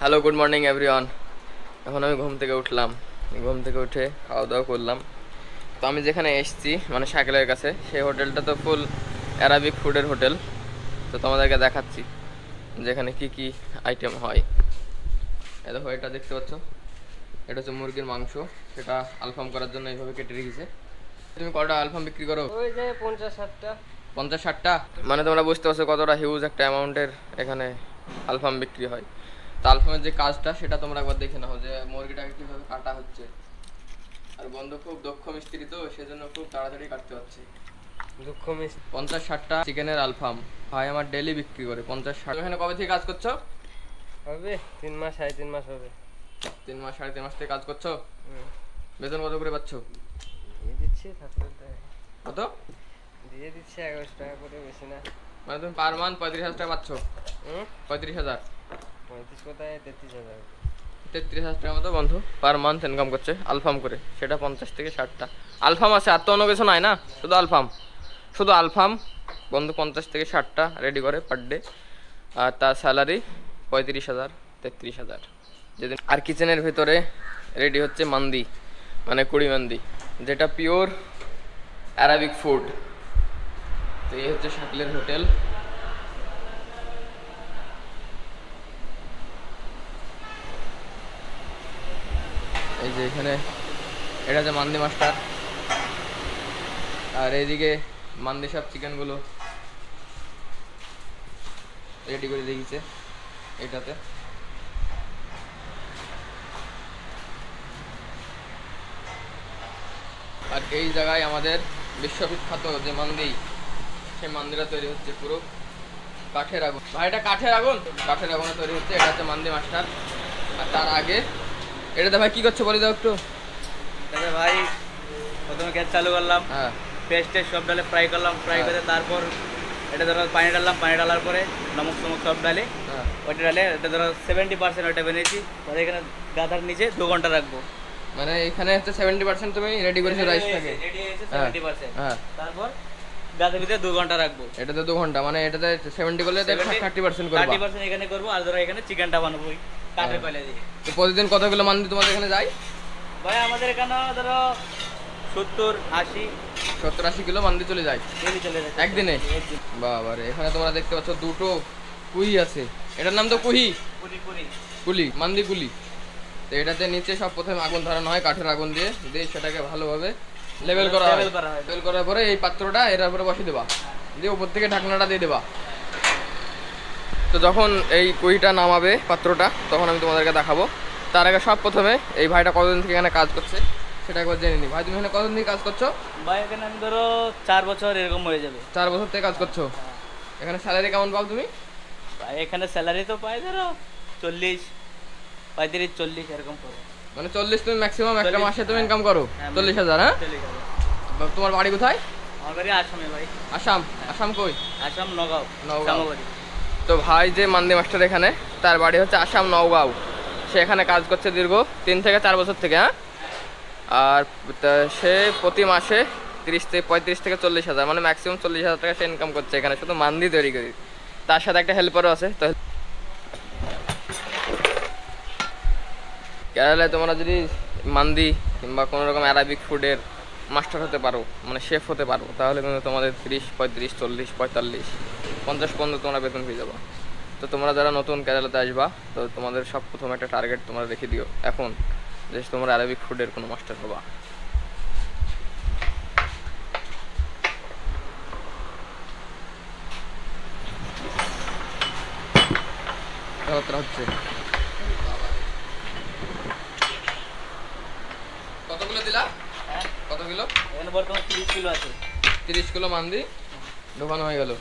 Hello, good morning everyone. এখন আমি ঘুম থেকে উঠলাম। ঘুম থেকে উঠে খাওয়া দাওয়া করলাম। তো আমি যেখানে এসেছি মানে সাইকেলের কাছে, সেই হোটেলটা তো ফুল অ্যারাবিক ফুডের হোটেল। তো তোমাদেরকে দেখাচ্ছি যেখানে কি কি আইটেম হয়। এই দেখো, এটা দেখতে পাচ্ছ, এটা হচ্ছে মুরগির মাংস। সেটা আলফাম করার জন্য এইভাবে কেটে রেখেছে। তুমি কটা আলফাম বিক্রি করো? ওই যে 50-60টা। 50-60টা? মানে তোমরা বুঝতে পারছো কতটা হিউজ একটা অ্যামাউন্টের এখানে আলফাম বিক্রি হয়। তো আলফামের যে কাজটা সেটা তোমরা একবার দেখে নাও, যে মুরগিটাকে কীভাবে কাটা হচ্ছে। আর বন্ধু খুব দক্ষ মিস্ত্রি, তো সেজন্য খুব তাড়াতাড়ি কাটতে পারছি। 50-60টা চিকেনের আলফাম ভাই আমার ডেলি বিক্রি করে 50-60। এখানে কবে থেকে কাজ করছো? হবে 3 মাস, 3.5 মাস হবে। 3 মাস, 3.5 মাস থেকে কাজ করছো। বেতন কত করে পাচ্ছ? দিয়ে দিচ্ছি, থাকলে কত দিয়ে দিচ্ছি 1100 টাকা করে, বেশি না। মানে তুমি পার মান্থ 35,000 টাকা পাচ্ছ? 35,000? 35 কোথায়, 33,000। 33,000 টাকা মতো বন্ধু পার মান্থ ইনকাম করছে আলফাম করে। সেটা 50 থেকে 60টা আলফাম আছে, আর তো অন্য কিছু নাই না, শুধু আলফাম। শুধু আলফাম বন্ধু 50 থেকে 60টা রেডি করে পার ডে। আর তার স্যালারি 35,000 33,000 যেদিন। আর কিচেনের ভিতরে রেডি হচ্ছে মান্দি, মানে কুড়ি মান্দি, যেটা পিওর অ্যারাবিক ফুড। তো এই হচ্ছে শাকিলের হোটেল। এই যে এখানে এটা হচ্ছে মান্দি মাস্টার, আর এইদিকে মান্দি সব চিকেনগুলো রেডি করে দেখিছে এটাতে। আর এই জায়গায় আমাদের বিশ্ববিখ্যাত যে মান্দি, সেই মান্দিরা তৈরি হচ্ছে পুরো কাঠের আগুন। ভাই এটা কাঠের আগুন, কাঠের আগুনে তৈরি হচ্ছে। এটা হচ্ছে মান্দি মাস্টার। আর তার আগে এটাতে ভাই কি করছো বলে দাও একটু। ভাই প্রথমে গ্যাস চালু করলাম, হ্যাঁ, পেস্টে সব ডালে ফ্রাই করলাম, ফ্রাই করে তারপর এটা ধরো পানি ডাললাম, পানি ডালার পরে নমক টমক সব ডালে হ্যাঁ। ওইটা ডালে এটা ধরো 70% ওইটা বেনিয়েছি। পরে এখানে গাদার নিচে 2 ঘন্টা রাখবো। মানে এখানে হচ্ছে 70% তুমি রেডি করেছো রাইসটাকে। রেডি হয়েছে হ্যাঁ, 70%। হ্যাঁ। তারপর গাদার ভিতরে 2 ঘন্টা রাখবো। এটাতে 2 ঘন্টা, মানে এটাতে 70 করলে 30% করবা। 30% এখানে করবো, আর ধরো এখানে চিকেনটা বানাবো কাঠের কয়লা দিয়ে। তো প্রতিদিন কতগুলো মান্দি তোমাদের এখানে যায়? ভাই আমাদের এখানে ধরো 70-80 70-80 কিলো মান্দি চলে যায় ডেলি চলে যাচ্ছে একদিনে। বাবা রে, এখানে তোমরা দেখতে পাচ্ছ দুটো কুহি আছে। এটার নাম তো কুহি, পুরি পুরি কুলি, মান্দি কুলি। তো এটাতে নিচে সব প্রথমে আগুন ধরানো হয় কাঠের আগুন দিয়ে, দিয়ে সেটাকে ভালোভাবে লেভেল করা হয়। লেভেল করার পরে এই পাত্রটা এটার উপরে বসিয়ে দেবা, দিয়ে উপর থেকে ঢাকনাটা দিয়ে দেবা। তো যখন এই কুইটা নামাবে পাত্রটা, তখন আমি তোমাদেরকে দেখাবো। তার আগে সব প্রথমে এই ভাইটা কতদিন থেকে এখানে কাজ করছে সেটা একবার জেনে নি। ভাই তুমি এখানে কতদিন থেকে কাজ করছো? ভাই এখানে আমি ধরো 4 বছর এরকম হয়ে যাবে। 4 বছর থেকে কাজ করছো। এখানে স্যালারি কেমন পাও তুমি? ভাই এখানে স্যালারি তো পাই ধরো 40-35-40 এরকম পড়ে। মানে 40 তুমি ম্যাক্সিমাম একটা মাসে তুমি ইনকাম করো? হ্যাঁ, 40,000? হ্যাঁ। 40,000। তোমার বাড়ি কোথায়? আমার বাড়ি আসামে ভাই। আসাম? আসাম কই? আসাম নগাঁও। নওগাঁও। তো ভাই যে মান্দি মাস্টার এখানে, তার বাড়ি হচ্ছে আসাম নওগাঁও। সে এখানে কাজ করছে দীর্ঘ 3 থেকে 4 বছর থেকে। হ্যাঁ। আর সে প্রতি মাসে 35 থেকে 40,000, মানে ম্যাক্সিমাম 40,000 টাকা সে ইনকাম করছে এখানে শুধু মান্দি তৈরি করি। তার সাথে একটা হেল্পারও আছে। তো কেরালায় তোমরা যদি মান্দি কিংবা কোনো রকম অ্যারাবিক ফুডের মাস্টার হতে পারো, মানে শেফ হতে পারো, তাহলে কিন্তু তোমাদের 30, 35, 40, 45, 50 পর্যন্ত তোমরা বেতন পেয়ে যাবো। তো তোমরা যারা নতুন কেরালাতে আসবা, তো তোমাদের সব প্রথম একটা টার্গেট তোমরা রেখে দিও এখন, যে তোমরা অ্যারাবিক ফুডের কোনো মাস্টার হবা। কথাবার্তা হচ্ছে কতগুলো দিলা? হ্যাঁ, কত কিলো? এখানে বর্তমানে 30 কিলো আছে। 30 কিলো মান্দি ঢোকানো হয়ে গেল।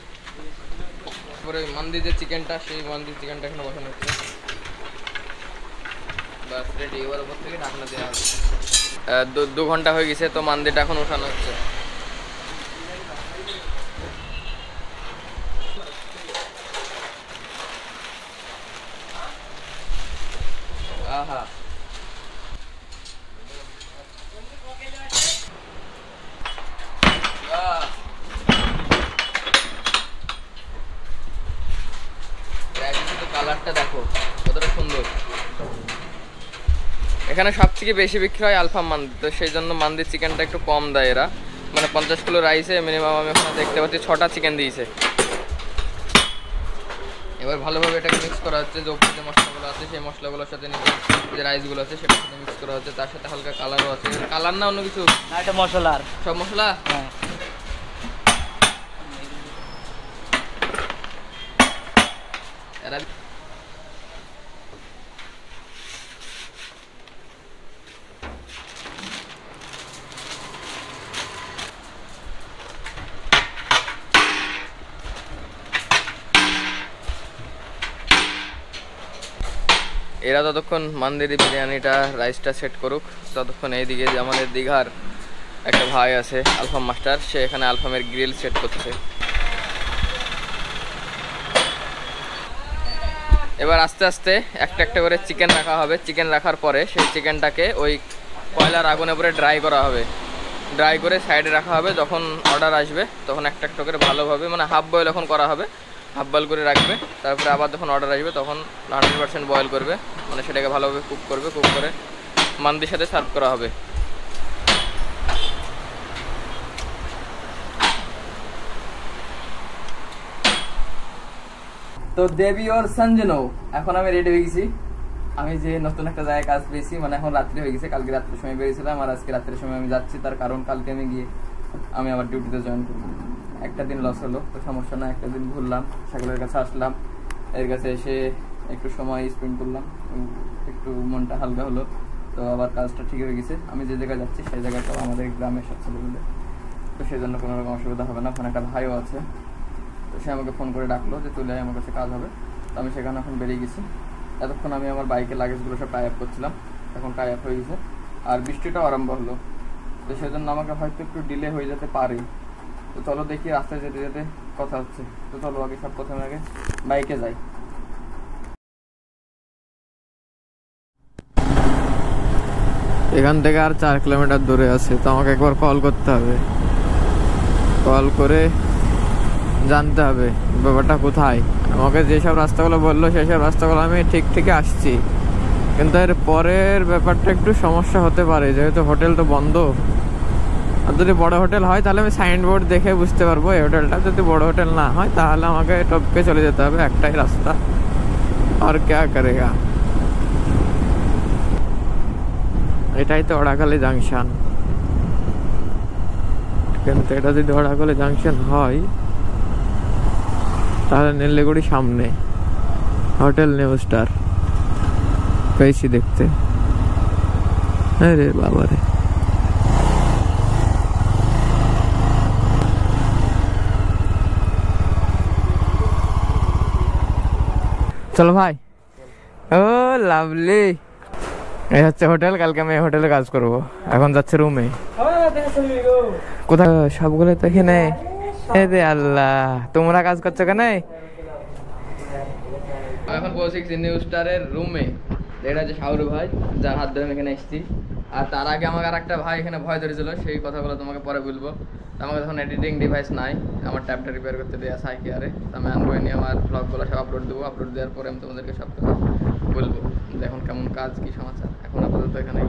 তারপরে মান্দি যে চিকেনটা, সেই মান্দি চিকেনটা এখানে বসানো হচ্ছে। বাস রেডি। এবার উপর থেকে ঢাকনা দেওয়া হবে। 2 ঘন্টা হয়ে গেছে, তো মান্দিটা এখন উঠানো হচ্ছে। আহা, কালারটা দেখো কতটা সুন্দর। এখানে সব থেকে বেশি বিক্রি হয় আলফাম মান্দি, তো সেই জন্য মান্দির চিকেনটা একটু কম দেয় এরা। মানে 50 কিলো রাইসে মিনিমাম আমি ওখানে দেখতে পাচ্ছি 6টা চিকেন দিয়েছে। এবার ভালোভাবে এটাকে মিক্স করা হচ্ছে, যে উপরে যে মশলাগুলো আছে সেই মশলাগুলোর সাথে নিজের যে রাইসগুলো আছে সেটার সাথে মিক্স করা হচ্ছে। তার সাথে হালকা কালারও আছে, কালার না অন্য কিছু না, এটা মশলা আর সব মশলা। হ্যাঁ এরা এরা ততক্ষণ মান্দির বিরিয়ানিটা রাইসটা সেট করুক, ততক্ষণ এইদিকে যে আমাদের দীঘার একটা ভাই আছে আলফাম মাস্টার, সে এখানে আলফামের গ্রিল সেট করছে। এবার আস্তে আস্তে একটা একটা করে চিকেন রাখা হবে। চিকেন রাখার পরে সেই চিকেনটাকে ওই কয়লার আগুনে পরে ড্রাই করা হবে, ড্রাই করে সাইডে রাখা হবে। যখন অর্ডার আসবে তখন একটা একটা করে ভালোভাবে মানে হাফ বয়েল এখন করা হবে, হাফ বয়েল করে রাখবে। তারপরে আবার যখন অর্ডার আসবে তখন 100% বয়েল করবে, মানে সেটাকে ভালোভাবে কুক করবে, কুক করে মান্দির সাথে সার্ভ করা হবে। তো দেবী ওর সঞ্জনো, এখন আমি রেডি হয়ে গেছি। আমি যে নতুন একটা জায়গায় কাজ পেয়েছি, মানে এখন রাত্রি হয়ে গেছে, কালকে রাত্রের সময় বেরিয়েছিলাম আর আজকে রাত্রের সময় আমি যাচ্ছি। তার কারণ কালকে আমি গিয়ে আমি আবার ডিউটিতে জয়েন করবো। একটা দিন লস হলো, তো সমস্যা না, একটা দিন ঘুরলাম, সকলের কাছে আসলাম, এর কাছে এসে একটু সময় স্পেন্ড করলাম, একটু মনটা হালকা হলো। তো আবার কাজটা ঠিক হয়ে গেছে। আমি যে জায়গায় যাচ্ছি সেই জায়গাটাও আমাদের গ্রামের সব ছেলেগুলো, তো সেই জন্য কোনো রকম অসুবিধা হবে না। ওখানে একটা ভাইও আছে, তো সে আমাকে ফোন করে ডাকলো যে চলে আমার কাছে কাজ হবে। তো আমি সেখানে এখন বেরিয়ে গেছি। এতক্ষণ আমি আমার বাইকের লাগেজগুলো সব টাই আপ করছিলাম, এখন টাই আপ হয়ে গেছে আর বৃষ্টিটাও আরম্ভ হলো, তো সেই জন্য আমাকে হয়তো একটু ডিলে হয়ে যেতে পারে। তো চলো দেখি, রাস্তায় যেতে যেতে কথা হচ্ছে। তো চলো আগে সব প্রথমে আগে বাইকে যাই। এখান থেকে আর 4 কিলোমিটার দূরে আছে, তো আমাকে একবার কল করতে হবে, কল করে জানতে হবে ব্যাপারটা কোথায়। আমাকে যেসব রাস্তাগুলো বললো সেসব রাস্তাগুলো আমি ঠিক ঠিক আসছি, কিন্তু এর পরের ব্যাপারটা একটু সমস্যা হতে পারে, যেহেতু হোটেল তো বন্ধ। আর যদি বড় হোটেল হয় তাহলে আমি সাইনবোর্ড দেখে বুঝতে পারবো এই হোটেলটা। যদি বড় হোটেল না হয় তাহলে আমাকে টপকে চলে যেতে হবে, একটাই রাস্তা, আর ক্যা করেগা। এটাই তো ওড়াখালি জাংশন, কিন্তু এটা যদি ওড়াখালি জাংশন হয় তাহলে নীলগুড়ি সামনে হোটেল নিউ স্টার পেয়েছি দেখতে। আরে বাবারে, চলো ভাই। ও লাভলি, এই হচ্ছে হোটেল। কালকে আমি এই হোটেলে কাজ করবো। এখন যাচ্ছে রুমে। কোথায় সবগুলো তো এখানে। এই রে আল্লাহ, তোমরা কাজ করছো কেন? এখন পৌঁছেছি নিউ স্টারের রুমে। এটা হচ্ছে শাহরু ভাই, যার হাত ধরে আমি এখানে এসেছি। আর তার আগে আমাকে আর একটা ভাই এখানে ভয় ধরেছিল, সেই কথাগুলো তোমাকে পরে বলবো। আমার তখন এডিটিং ডিভাইস নাই, আমার ট্যাবটা রিপেয়ার করতে দেওয়া সাইকেয়ারে, তো আমি আনবো নিয়ে আমার ব্লগগুলো সব আপলোড দেবো। আপলোড দেওয়ার পরে আমি তোমাদেরকে সব কথা বলবো যে এখন কেমন কাজ, কি সমাচার। এখন আপাতত এখানে